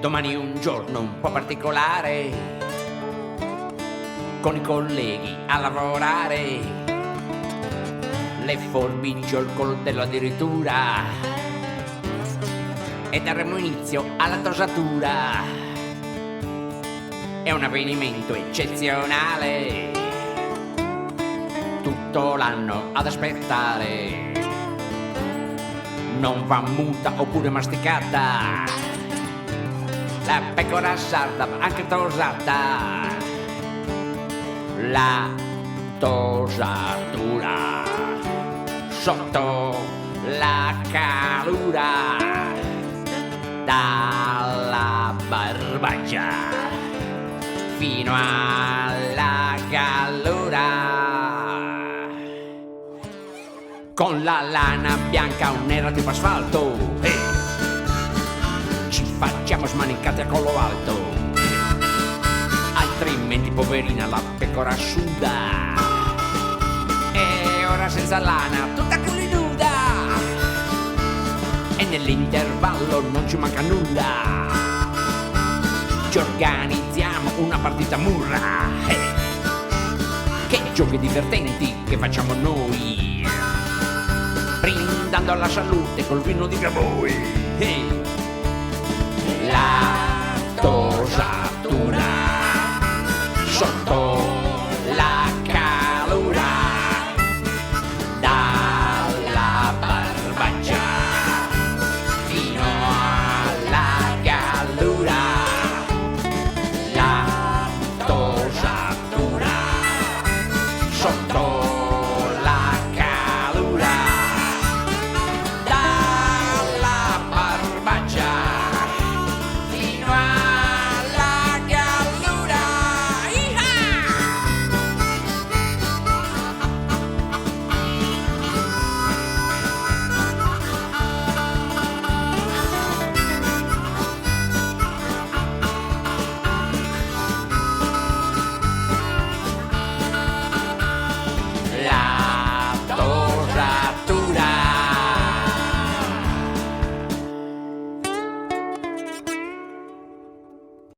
Domani un giorno un po' particolare, con i colleghi a lavorare, le forbici o il coltello addirittura, e daremo inizio alla tosatura. È un avvenimento eccezionale, tutto l'anno ad aspettare. Non va muta oppure masticata la pecora sarda, anche tosata. La tosatura sotto la calura, dalla barbaccia fino alla gallura. Con la lana bianca o nera tipo asfalto, ci facciamo smanicate a collo alto, altrimenti poverina la pecora suda. E ora senza lana, tutta culi nuda, e nell'intervallo non ci manca nulla. Ci organizziamo una partita murra, che giochi divertenti che facciamo noi, brindando alla salute col vino di Gaboi. La tosatura sotto la calura, dalla barbaccia fino alla gallura. La tosatura sotto